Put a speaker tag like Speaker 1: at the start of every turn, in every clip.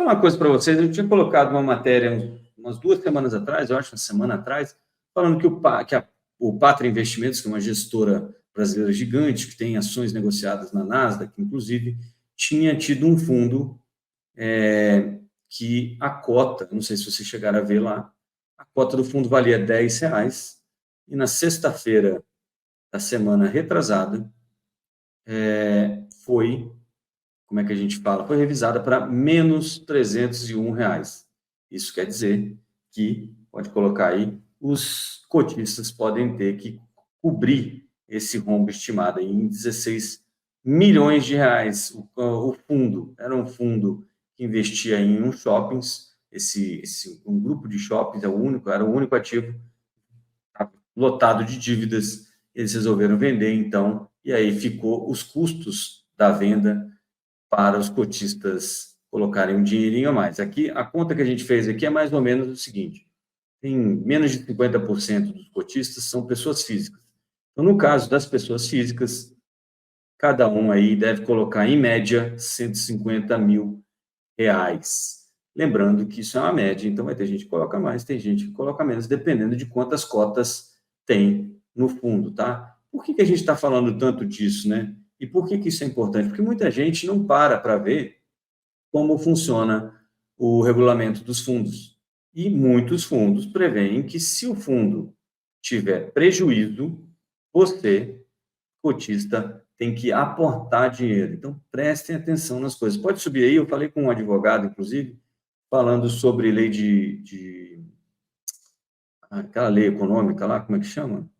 Speaker 1: falar uma coisa para vocês. Eu tinha colocado uma matéria umas 2 semanas atrás, eu acho, uma semana atrás, falando que o Pátria Investimentos, que é uma gestora brasileira gigante, que tem ações negociadas na Nasdaq, inclusive, tinha tido um fundo que a cota, não sei se vocês chegaram a ver lá, a cota do fundo valia R$10, e na sexta-feira da semana retrasada, foi, como é que a gente fala? Foi revisada para menos R$301. Isso quer dizer que, pode colocar aí, os cotistas podem ter que cobrir esse rombo estimado em R$16 milhões. O fundo era um fundo que investia em uns shoppings, um grupo de shoppings era o único ativo lotado de dívidas. Eles resolveram vender, então, e aí ficou os custos da venda para os cotistas colocarem um dinheirinho a mais. Aqui, a conta que a gente fez aqui é mais ou menos o seguinte: tem menos de 50% dos cotistas são pessoas físicas. Então, no caso das pessoas físicas, cada um aí deve colocar, em média, R$150 mil. Lembrando que isso é uma média, então vai ter gente que coloca mais, tem gente que coloca menos, dependendo de quantas cotas tem no fundo, tá? Por que a gente está falando tanto disso, né? E por que isso é importante? Porque muita gente não para ver como funciona o regulamento dos fundos. E muitos fundos preveem que, se o fundo tiver prejuízo, você, cotista, tem que aportar dinheiro. Então, prestem atenção nas coisas. Pode subir aí, eu falei com um advogado, inclusive, falando sobre lei aquela lei econômica lá, como é que chama?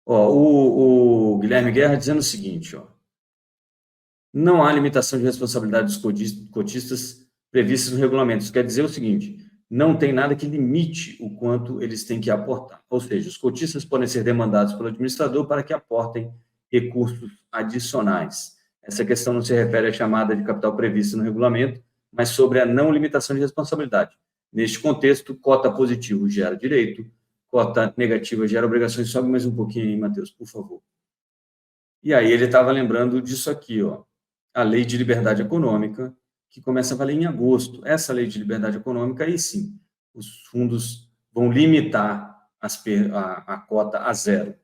Speaker 1: Ó, o Guilherme Guerra dizendo o seguinte, ó: não há limitação de responsabilidade dos cotistas previstas no regulamento. Isso quer dizer o seguinte: não tem nada que limite o quanto eles têm que aportar. Ou seja, os cotistas podem ser demandados pelo administrador para que aportem recursos adicionais. Essa questão não se refere à chamada de capital prevista no regulamento, mas sobre a não limitação de responsabilidade. Neste contexto, cota positivo gera direito, cota negativa gera obrigações. Sobe mais um pouquinho aí, Matheus, por favor. E aí ele estava lembrando disso aqui, ó: a Lei de Liberdade Econômica, que começa a valer em agosto. Essa Lei de Liberdade Econômica, aí sim, os fundos vão limitar a cota a zero.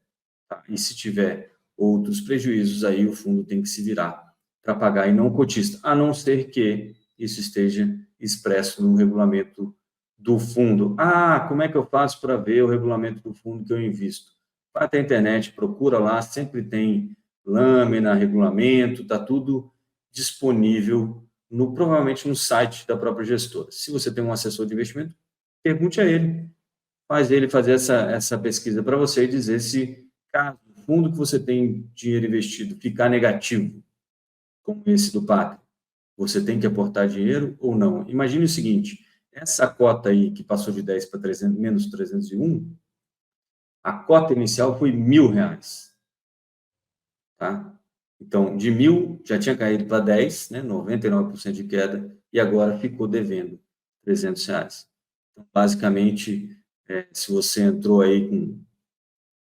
Speaker 1: Tá? E se tiver outros prejuízos, aí o fundo tem que se virar para pagar, e não o cotista, a não ser que isso esteja expresso no regulamento do fundo. Como é que eu faço para ver o regulamento do fundo que eu invisto? Vai até a internet, procura lá, sempre tem lâmina, regulamento, está tudo disponível provavelmente no site da própria gestora. Se você tem um assessor de investimento, pergunte a ele, faz ele fazer essa pesquisa para você e dizer se, caso o fundo que você tem dinheiro investido ficar negativo, como esse do Pátria, você tem que aportar dinheiro ou não. Imagine o seguinte: essa cota aí que passou de 10 para 300, menos 301, a cota inicial foi R$1.000, tá? Então, de 1.000 já tinha caído para 10, né, 99% de queda, e agora ficou devendo R$300. Então, basicamente, se você entrou aí com,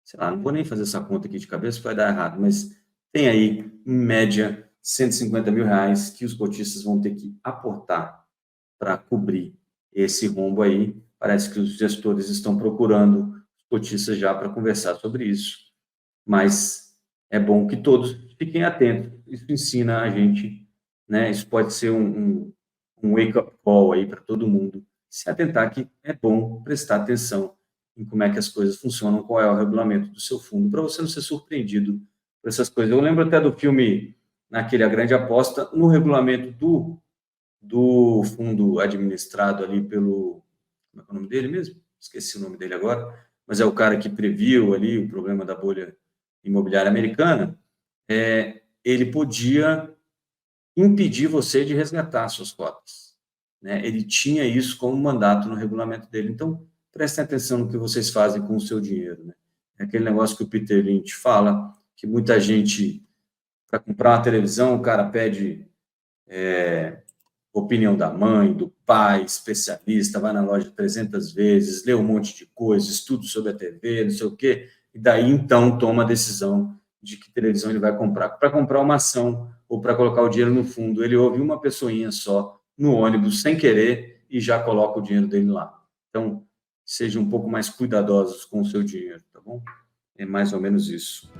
Speaker 1: sei lá, não vou nem fazer essa conta aqui de cabeça, vai dar errado, mas tem aí, em média, R$150 mil que os cotistas vão ter que aportar para cobrir esse rombo aí. Parece que os gestores estão procurando os cotistas já para conversar sobre isso, mas é bom que todos fiquem atentos. Isso ensina a gente, né? Isso pode ser um wake-up call aí para todo mundo se atentar, que é bom prestar atenção em como é que as coisas funcionam, qual é o regulamento do seu fundo, para você não ser surpreendido por essas coisas. Eu lembro até do filme, naquele A Grande Aposta, no regulamento do fundo administrado ali pelo... Como é que é o nome dele mesmo? Esqueci o nome dele agora, mas é o cara que previu ali o problema da bolha imobiliária americana. Ele podia impedir você de resgatar suas cotas, né? Ele tinha isso como mandato no regulamento dele. Então, prestem atenção no que vocês fazem com o seu dinheiro, né? É aquele negócio que o Peter Lynch fala, que muita gente, para comprar uma televisão, o cara pede opinião da mãe, do pai, especialista, vai na loja 300 vezes, lê um monte de coisa, estuda sobre a TV, não sei o quê, e daí, então, toma a decisão de que televisão ele vai comprar. Para comprar uma ação ou para colocar o dinheiro no fundo, ele ouve uma pessoinha só no ônibus sem querer e já coloca o dinheiro dele lá. Então, sejam um pouco mais cuidadosos com o seu dinheiro, tá bom? É mais ou menos isso.